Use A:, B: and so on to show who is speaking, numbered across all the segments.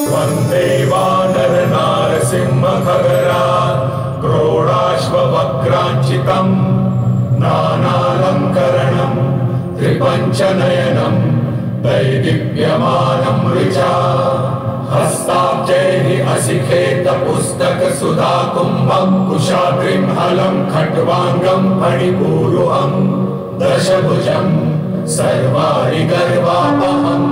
A: वंदे वानर नारसिंह खगरात् क्रोडाश्ववक्राञ्चितम् नानालङ्करणं त्रिपञ्चनयनं दैदीप्यमानं ऋचा हस्ताब्जैः असिखेत पुस्तक सुधा कुम्भं कुशाग्रिं हलं खट्वाङ्गं फणिपूरुहं दशभुजं सर्वाणि गर्वापहम्।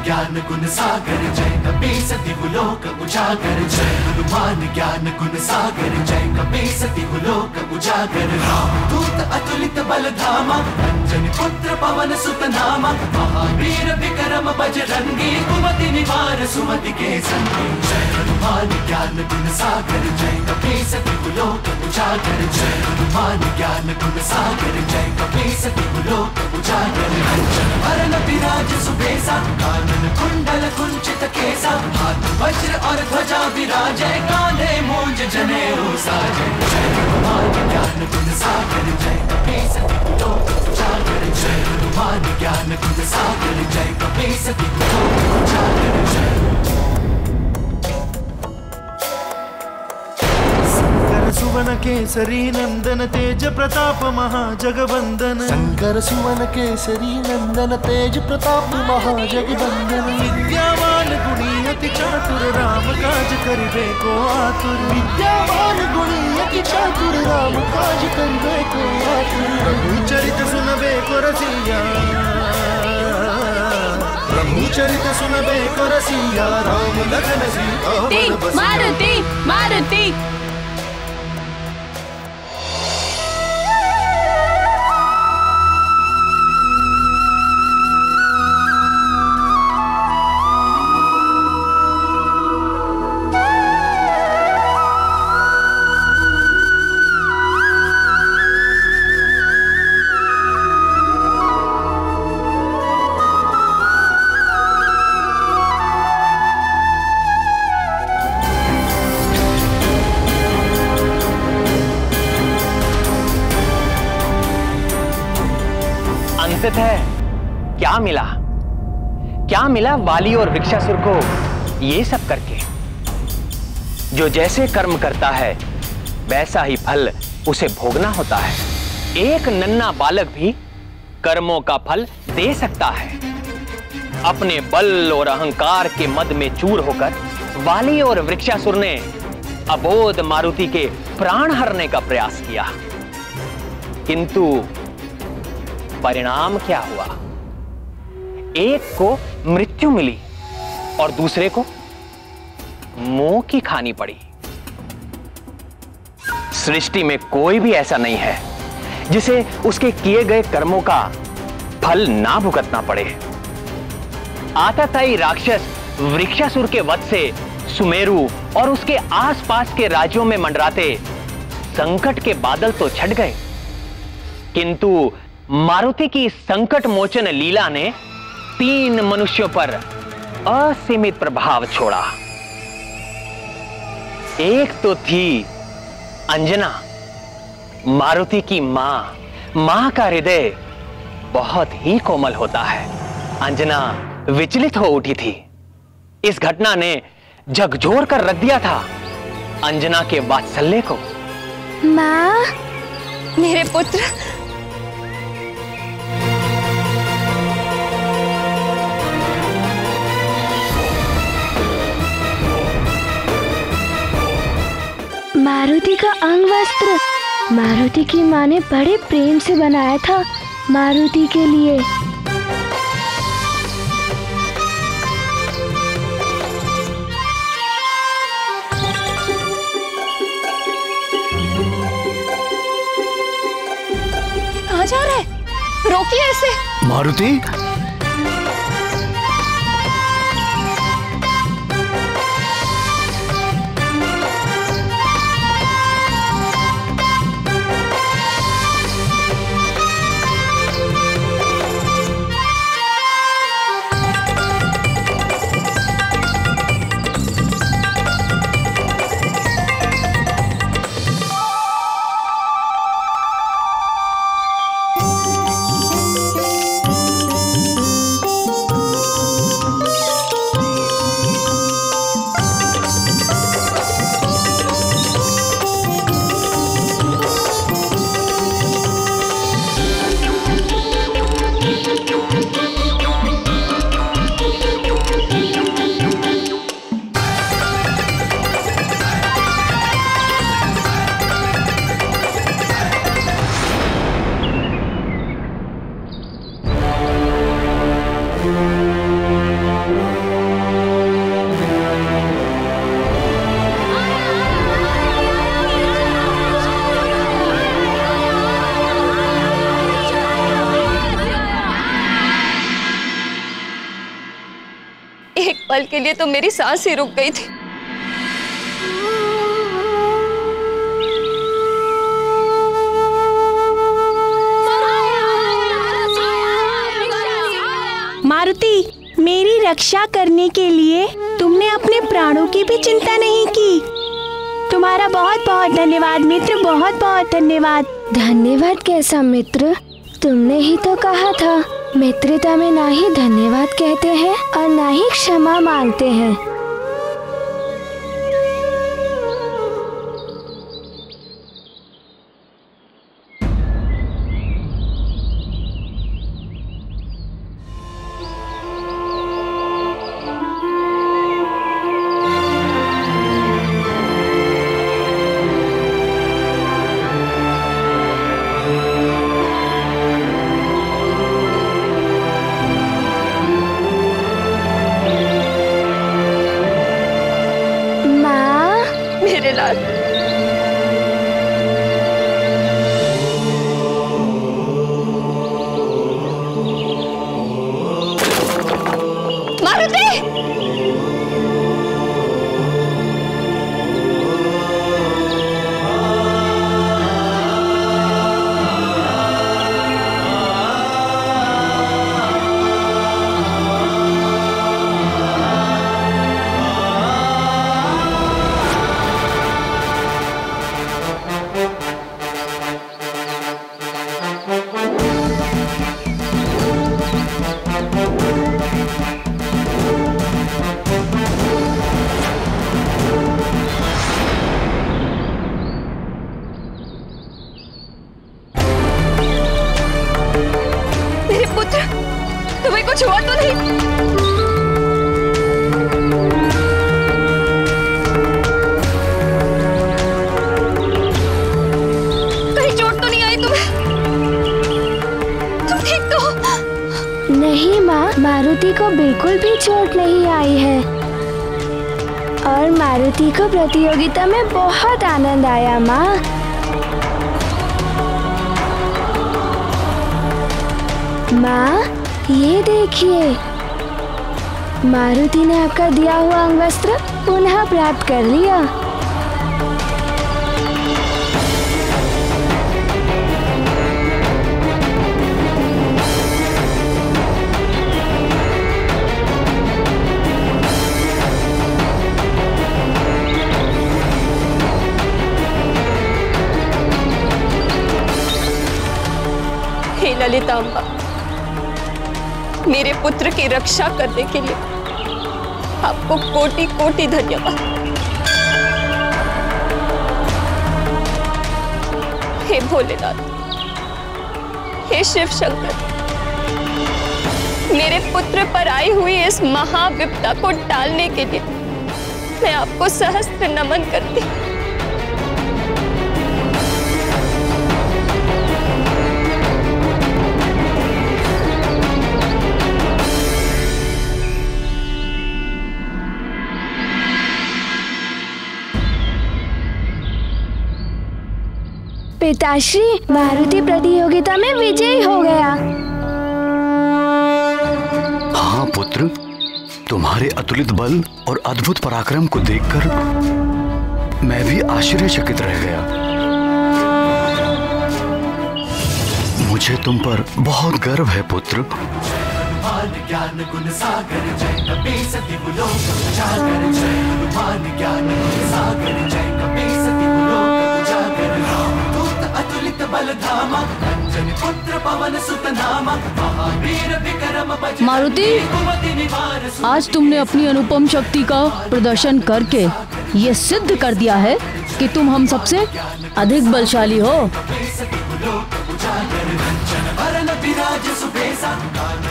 B: ज्ञान गुण सागर जय कपीस तिहुलोक उजागर जय हनुमान ज्ञान गुण सागर जय कपीस तिहुलोक उजागर रामदूत अतुलित बल धामा अंजनी पुत्र पवन सुत नामा महावीर विक्रम बजरंगी कुमति निवार सुमति के संगी जय हनुमान ज्ञान गुण सागर जय कपीस तिहुलोक उजागर जय हनुमान ज्ञान गुण सागर जय कपीस तिहुलोक उजागर अंजन भरन विराज सुबेसा कानन कुंडल कुंचित केसा हाथ वज्र और ध्वजा विराजय कांधे मूंज जनेऊ साजय जय हनुमान ज्ञान गुण सागर जय कपीस तिहुलोक उजागर जय हनुमान ज्ञान गुण सागर जय कपीस तिहुलोक उजागर जय
C: सुवन केसरी नंदन तेज प्रताप महाजगवंदन
D: शंकर सुवन केसरी नंदन तेज प्रताप महाजगवंदन
C: विद्यावान गुणी अति चातुर राम काज करिबे को आतुर
D: विद्यावान गुणी अति चातुर राम काज करिबे को आतुर
C: प्रभु चरित सुनबे को रसिया प्रभु चरित सुनबे को रसिया राम लखन सीता
E: मारुति मारुति
F: है क्या मिला वाली और वृक्षासुर को ये सब करके। जो जैसे कर्म करता है वैसा ही फल उसे भोगना होता है। एक नन्हा बालक भी कर्मों का फल दे सकता है। अपने बल और अहंकार के मद में चूर होकर वाली और वृक्षासुर ने अबोध मारुति के प्राण हरने का प्रयास किया, किंतु परिणाम क्या हुआ? एक को मृत्यु मिली और दूसरे को मोह की खानी पड़ी। सृष्टि में कोई भी ऐसा नहीं है जिसे उसके किए गए कर्मों का फल ना भुगतना पड़े। आतताई राक्षस वृक्षासुर के वध से सुमेरु और उसके आसपास के राज्यों में मंडराते संकट के बादल तो छट गए, किंतु मारुति की संकट मोचन लीला ने 3 मनुष्यों पर असीमित प्रभाव छोड़ा। एक तो थी अंजना, मारुति की मां का हृदय बहुत ही कोमल होता है। अंजना विचलित हो उठी थी। इस घटना ने झकझोर कर रख दिया था अंजना के वात्सल्य को।
E: मां, मेरे पुत्र,
G: मारुति का अंग वस्त्र मारुति की माँ ने बड़े प्रेम से बनाया था मारुति के लिए।
E: कहाँ जा रहा है? रोकिए इसे।
D: मारुति,
E: पल के लिए तो मेरी सांस ही रुक गई थी।
G: मारुति, मेरी रक्षा करने के लिए तुमने अपने प्राणों की भी चिंता नहीं की। तुम्हारा बहुत बहुत धन्यवाद मित्र, बहुत बहुत धन्यवाद। धन्यवाद कैसा मित्र? तुमने ही तो कहा था मित्रता में ना ही धन्यवाद कहते हैं और ना ही क्षमा मांगते हैं।
E: मेरे लाल, मारुति! तुम्हें कुछ हुआ तो नहीं? कहीं चोट तो नहीं आई तुम्हें? तुम ठीक तो हो?
G: नहीं माँ, मारुति को बिल्कुल भी चोट नहीं आई है और मारुति को प्रतियोगिता में बहुत आनंद आया माँ। माँ, ये देखिए, मारुति ने आपका दिया हुआ अंगवस्त्र पुनः प्राप्त कर लिया।
E: हे ललितांबा, मेरे पुत्र की रक्षा करने के लिए आपको कोटि कोटि धन्यवाद। हे भोलेनाथ, हे शिव शंकर, मेरे पुत्र पर आई हुई इस महाविपदा को टालने के लिए मैं आपको सहस्त्र नमन करती।
G: पिताश्री, मारुति प्रतियोगिता में विजयी हो गया।
H: हाँ पुत्र, तुम्हारे अतुलित बल और अद्भुत पराक्रम को देखकर मैं भी आश्चर्यचकित रह गया। मुझे तुम पर बहुत गर्व है पुत्र।
B: ज्ञान गुण सागर जय कपीस दिवलोक उजागर, जय हनुमान ज्ञान गुण सागर जय कपीस दिवलोक उजागर, रामदूत अतुलित बल धामा, अंजनी पुत्र पवन सुत नामा, महावीर विक्रम बजरंगी
I: मारुति,
B: कुमति निवार। आज
I: तुमने अपनी अनुपम शक्ति का प्रदर्शन करके ये सिद्ध कर दिया है कि तुम हम सबसे अधिक बलशाली हो।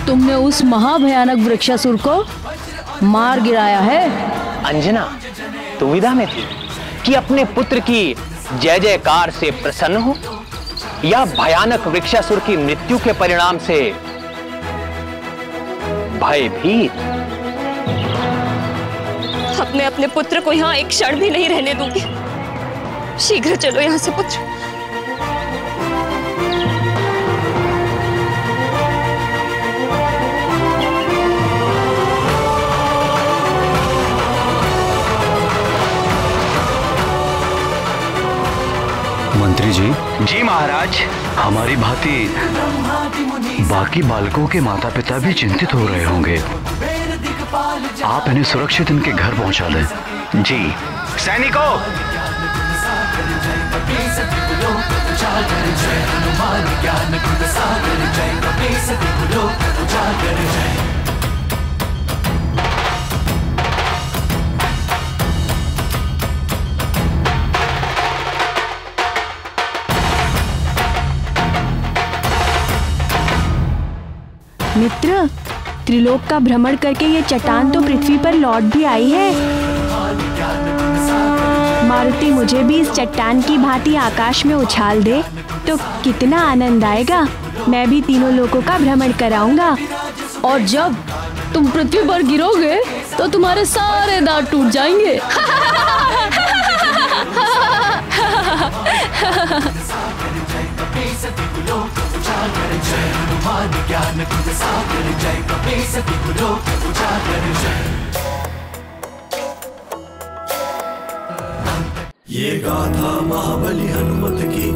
I: तुमने उस महाभयानक वृक्षासुर को मार गिराया है।
F: अंजना दुविधा में थी कि अपने पुत्र की जय जयकार से प्रसन्न हो या भयानक वृक्षासुर की मृत्यु के परिणाम से भयभीत।
E: अब मैं अपने पुत्र को यहाँ एक क्षण भी नहीं रहने दूंगी। शीघ्र चलो यहाँ से पुत्र।
F: महाराज।
H: हमारी भांति बाकी बालकों के माता पिता भी चिंतित हो रहे होंगे। आप इन्हें सुरक्षित इनके घर पहुंचा दें।
F: जी। सैनिकों,
G: मित्र, त्रिलोक का भ्रमण करके ये चट्टान तो पृथ्वी पर लौट भी आई है। मारुति मुझे भी इस चट्टान की भांति आकाश में उछाल दे तो कितना आनंद आएगा। मैं भी तीनों लोकों का भ्रमण कराऊंगा।
I: और जब तुम पृथ्वी पर गिरोगे तो तुम्हारे सारे दांत टूट जाएंगे।
B: ये गाथा महाबली हनुमत की,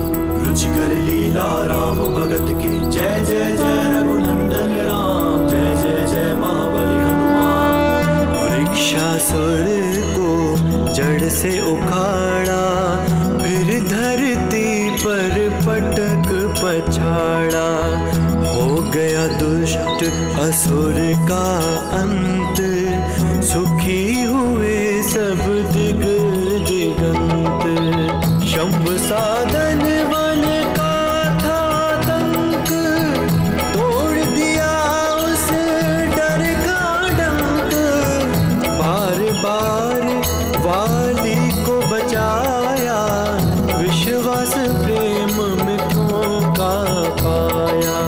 B: रुचिकर लीला राम भगत की। जय जय जय रघुनंदन राम, जय जय जय महाबली हनुमान। वृक्षासुर को जड़ से उखाड़ा, फिर धरती पर पटक पछाड़ा। हो गया दुष्ट असुर का अंत, सुखी हुए सब दिग दिगंत। शंभ साधन वन का था तंक, तोड़ दिया उस डर का डंक। बार बार वाली को बचाया, विश्वास प्रेम मित्रों का पाया।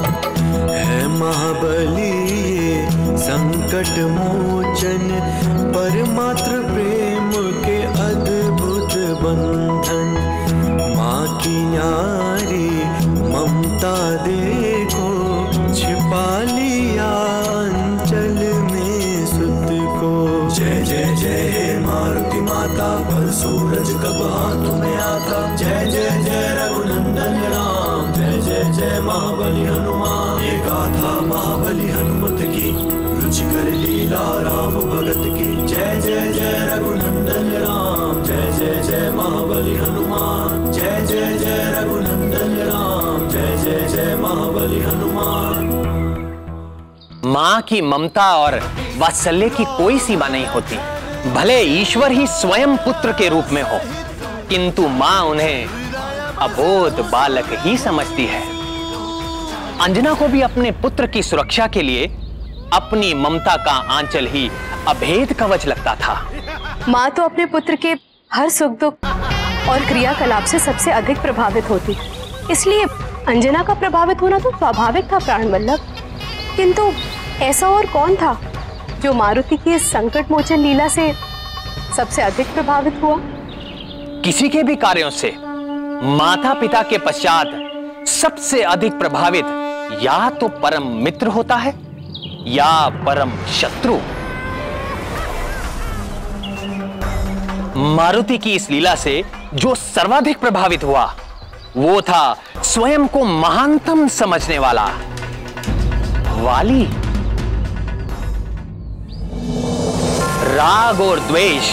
B: है महाबली ये संकट मोचन, परमात्र प्रेम के अद्भुत बंधन। माँ की न्यारी ममता देखो, छिपा लिया अंचल में सुत को। जय जय जय मारुति माता, पर सूरज कब हाथ में आता। जय जय जय रघुनंदन राम, जय जय जय महाबली हनुमान। ये गाथा महाबली हनुमत की, रुचिकर लीला राम भगत की। जय जय जय रघुनंदन राम, जय जय जय महाबली हनुमान। जय जय जय रघुनंदन राम, जय जय जय महाबली हनुमान।
F: माँ की ममता और वात्सल्य की कोई सीमा नहीं होती। भले ईश्वर ही स्वयं पुत्र के रूप में हो, किंतु माँ उन्हें अबोध बालक ही समझती है। अंजना को भी अपने पुत्र की सुरक्षा के लिए अपनी ममता का आंचल ही अभेद कवच लगता था।
J: माँ तो अपने पुत्र के हर सुख दुख और क्रियाकलाप से सबसे अधिक प्रभावित होती, इसलिए अंजना का प्रभावित होना तो स्वाभाविक था प्राण वल्लभ। किंतु ऐसा और कौन था जो मारुति की इस संकट मोचन लीला से सबसे अधिक प्रभावित हुआ?
F: किसी के भी कार्यों से माता पिता के पश्चात सबसे अधिक प्रभावित या तो परम मित्र होता है या परम शत्रु। मारुति की इस लीला से जो सर्वाधिक प्रभावित हुआ वो था स्वयं को महानतम समझने वाला वाली। राग और द्वेष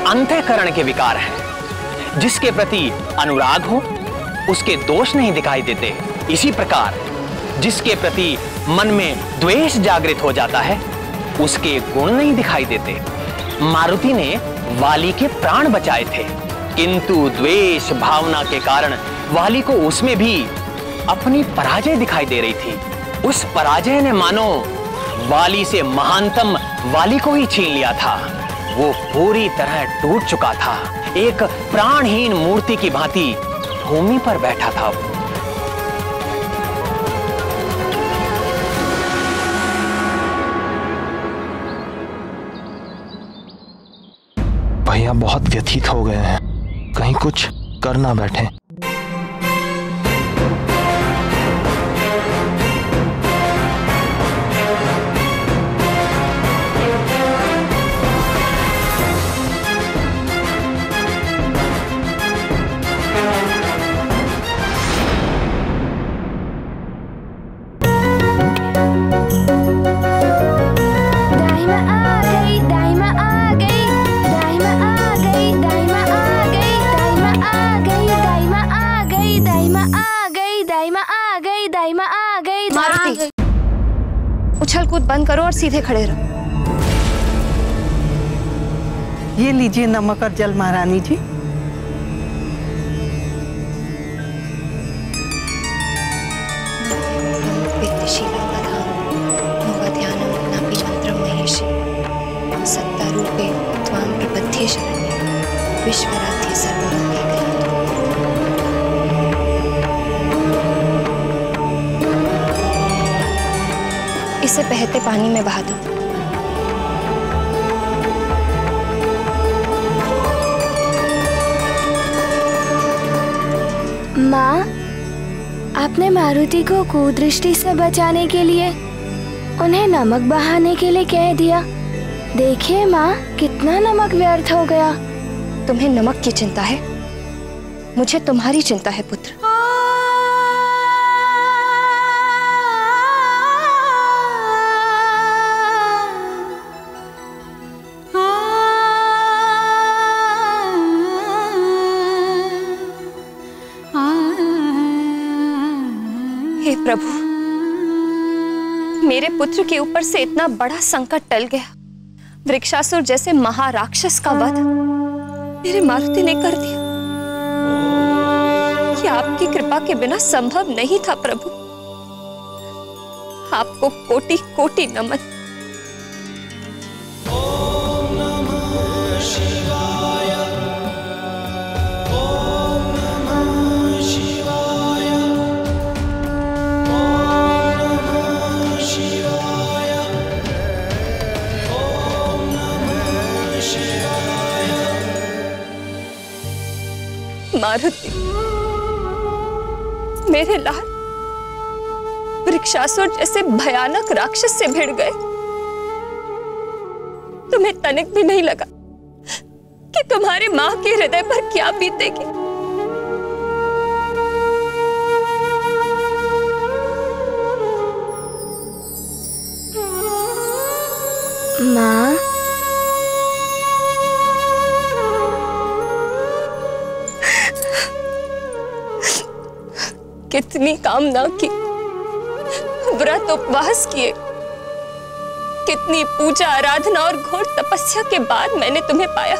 F: अंतःकरण के विकार हैं। जिसके प्रति अनुराग हो उसके दोष नहीं दिखाई देते। इसी प्रकार जिसके प्रति मन में द्वेष जागृत हो जाता है उसके गुण नहीं दिखाई देते। मारुति ने वाली के प्राण बचाए थे, किंतु द्वेष भावना के कारण वाली को उसमें भी अपनी पराजय दिखाई दे रही थी। उस पराजय ने मानो वाली से महानतम वाली को ही छीन लिया था। वो पूरी तरह टूट चुका था, एक प्राणहीन मूर्ति की भांति भूमि पर बैठा था।
C: भैया बहुत व्यथित हो गए हैं, कहीं कुछ कर ना बैठे।
K: आ गई दाई माँ, आ गई।
J: मारुति, उछल कूद बंद करो और सीधे खड़े रहो।
L: ये लीजिए नमक और जल महारानी जी।
E: सत्तारूपे त्वां प्रपद्ये शरण्ये विश्वराध्य सर्वलोके कलातो। इसे बहते पानी में बहा दो।
K: माँ, आपने मारुति को कुदृष्टि से बचाने के लिए उन्हें नमक बहाने के लिए कह दिया। देखिए माँ, कितना नमक व्यर्थ हो गया।
E: तुम्हें नमक की चिंता है, मुझे तुम्हारी चिंता है पुत्र। हे प्रभु, मेरे पुत्र के ऊपर से इतना बड़ा संकट टल गया। वृक्षासुर जैसे महाराक्षस का वध मेरे मारुति ने कर दिया। ये आपकी कृपा के बिना संभव नहीं था प्रभु। आपको कोटि कोटि नमन। मारुति, मेरे लाल, वृक्षासुर जैसे भयानक राक्षस से भिड़ गए। तुम्हें तनिक भी नहीं लगा कि तुम्हारे मां के हृदय पर क्या बीतेगी?
K: माँ,
E: कितनी कामना की, व्रत उपवास किए, कितनी पूजा आराधना और घोर तपस्या के बाद मैंने तुम्हें पाया।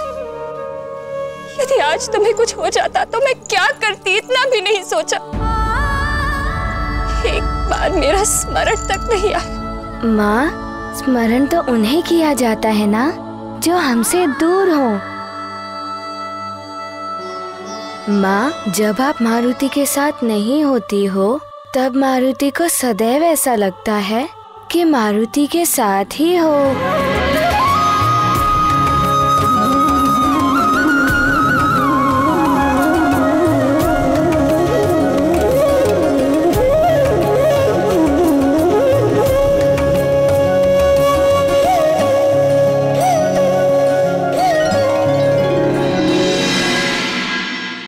E: यदि आज तुम्हें कुछ हो जाता तो मैं क्या करती, इतना भी नहीं सोचा। एक बार मेरा स्मरण तक नहीं आया।
K: माँ, स्मरण तो उन्हें किया जाता है ना जो हमसे दूर हो। माँ, जब आप मारुति के साथ नहीं होती हो तब मारुति को सदैव ऐसा लगता है कि मारुति के साथ ही हो।